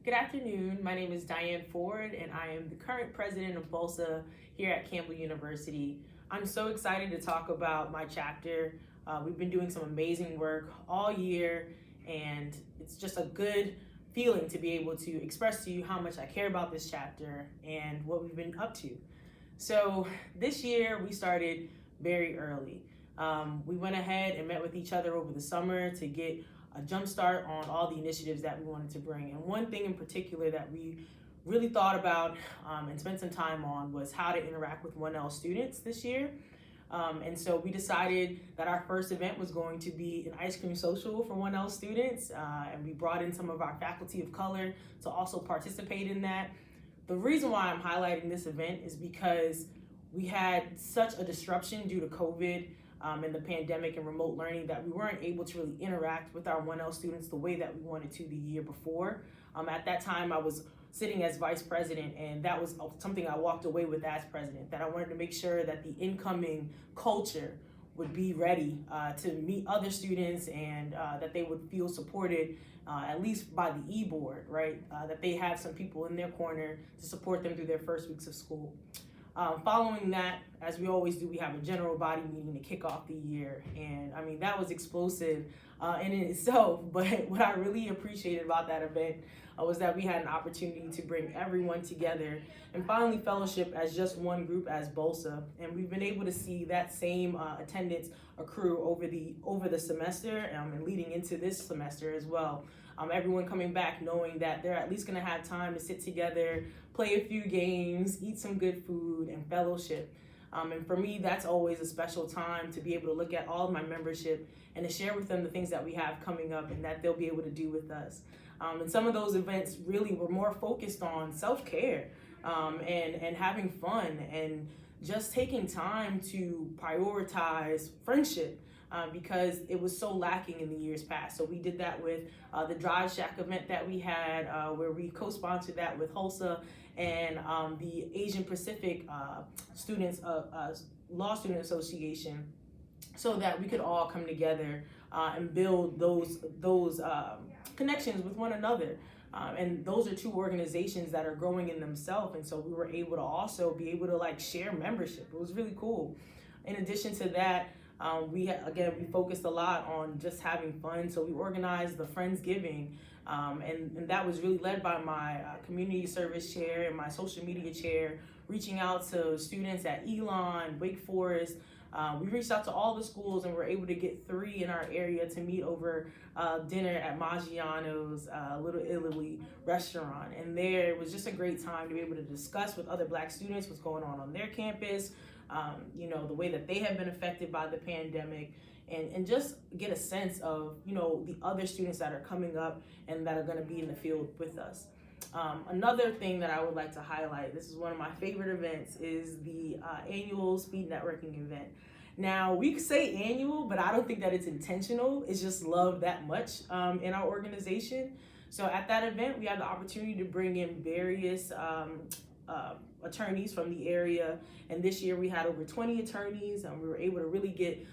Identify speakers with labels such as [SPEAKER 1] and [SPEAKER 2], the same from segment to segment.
[SPEAKER 1] Good afternoon. My name is Diane Ford, and I am the current president of BOLSA here at Campbell University. I'm so excited to talk about my chapter. We've been doing some amazing work all year, and it's just a good feeling to be able to express to you how much I care about this chapter and what we've been up to. So this year we started very early. We went ahead and met with each other over the summer to get a jump start on all the initiatives that we wanted to bring. And one thing in particular that we really thought about and spent some time on was how to interact with 1L students this year. And so we decided that our first event was going to be an ice cream social for 1L students. And we brought in some of our faculty of color to also participate in that. The reason why I'm highlighting this event is because we had such a disruption due to COVID and the pandemic and remote learning that we weren't able to really interact with our 1L students the way that we wanted to the year before. At that time, I was sitting as vice president, and that was something I walked away with as president, that I wanted to make sure that the incoming culture would be ready to meet other students and that they would feel supported at least by the e-board, right? That they have some people in their corner to support them through their first weeks of school. Following that, as we always do, we have a general body meeting to kick off the year. And I mean, that was explosive in itself. But what I really appreciated about that event was that we had an opportunity to bring everyone together and finally fellowship as just one group as BOLSA. And we've been able to see that same attendance accrue over the semester and leading into this semester as well. Everyone coming back knowing that they're at least going to have time to sit together, play a few games, eat some good food, and fellowship. And for me, that's always a special time to be able to look at all of my membership and to share with them the things that we have coming up and that they'll be able to do with us. And some of those events really were more focused on self-care and having fun and just taking time to prioritize friendship. Because it was so lacking in the years past. So we did that with the Drive Shack event that we had, where we co-sponsored that with HOLSA and the Asian Pacific Students Law Student Association, so that we could all come together and build those connections with one another. And those are two organizations that are growing in themselves, and so we were able to also be able to like share membership. It was really cool. In addition to that, we focused a lot on just having fun. So we organized the Friendsgiving, and that was really led by my community service chair and my social media chair, reaching out to students at Elon, Wake Forest. We reached out to all the schools and were able to get 3 in our area to meet over dinner at Maggiano's Little Italy restaurant. And there it was just a great time to be able to discuss with other Black students what's going on their campus, the way that they have been affected by the pandemic, and just get a sense of, the other students that are coming up and that are going to be in the field with us. Another thing that I would like to highlight, this is one of my favorite events, is the annual speed networking event. Now, we could say annual, but I don't think that it's intentional. It's just loved that much in our organization. So at that event, we had the opportunity to bring in various attorneys from the area, and this year we had over 20 attorneys, and we were able to really get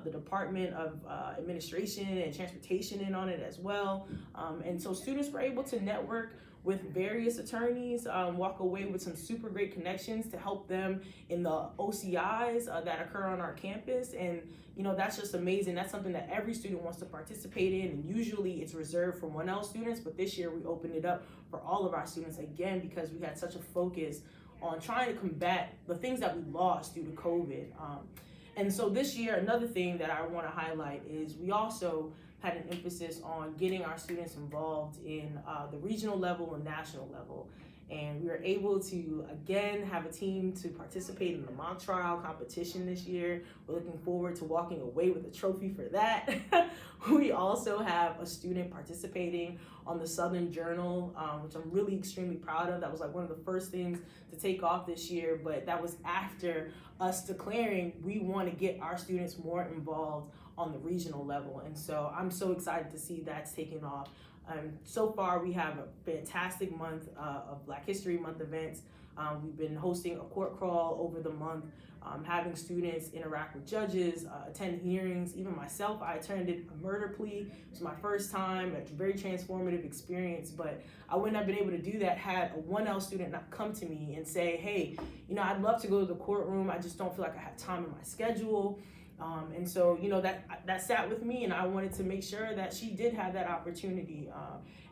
[SPEAKER 1] the Department of Administration and Transportation in on it as well. And so students were able to network with various attorneys, walk away with some super great connections to help them in the OCIs that occur on our campus. And that's just amazing. That's something that every student wants to participate in, and usually it's reserved for 1L students, but this year we opened it up for all of our students again because we had such a focus on trying to combat the things that we lost due to COVID. And so this year, another thing that I want to highlight is we also had an emphasis on getting our students involved in the regional level and national level. And we were able to, again, have a team to participate in the mock trial competition this year. We're looking forward to walking away with a trophy for that. We also have a student participating on the Southern Journal, which I'm really extremely proud of. That was like one of the first things to take off this year, but that was after us declaring we want to get our students more involved on the regional level. And so I'm so excited to see that's taking off. So far, we have a fantastic month of Black History Month events. We've been hosting a court crawl over the month, having students interact with judges, attend hearings. Even myself, I attended a murder plea. It was my first time. It's a very transformative experience, but I wouldn't have been able to do that had a 1L student not come to me and say, hey, I'd love to go to the courtroom. I just don't feel like I have time in my schedule. And so, that sat with me, and I wanted to make sure that she did have that opportunity.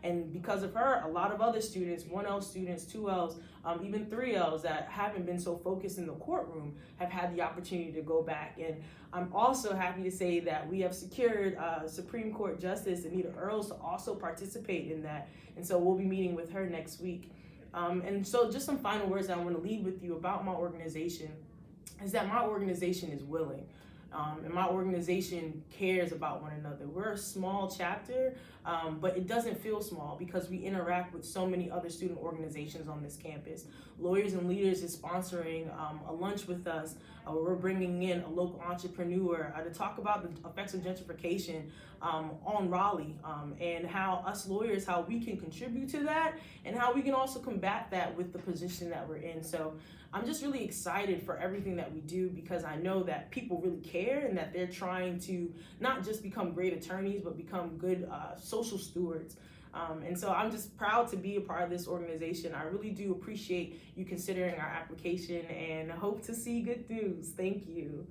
[SPEAKER 1] And because of her, a lot of other students, 1L students, 2Ls, even 3Ls that haven't been so focused in the courtroom have had the opportunity to go back. And I'm also happy to say that we have secured Supreme Court Justice Anita Earls to also participate in that. And so we'll be meeting with her next week. And so just some final words that I want to leave with you about my organization is that my organization is willing. And my organization cares about one another. We're a small chapter, but it doesn't feel small because we interact with so many other student organizations on this campus. Lawyers and Leaders is sponsoring a lunch with us where we're bringing in a local entrepreneur to talk about the effects of gentrification on Raleigh, and how us lawyers, how we can contribute to that and how we can also combat that with the position that we're in. So I'm just really excited for everything that we do because I know that people really care and that they're trying to not just become great attorneys, but become good social stewards. And so I'm just proud to be a part of this organization. I really do appreciate you considering our application and hope to see good news. Thank you.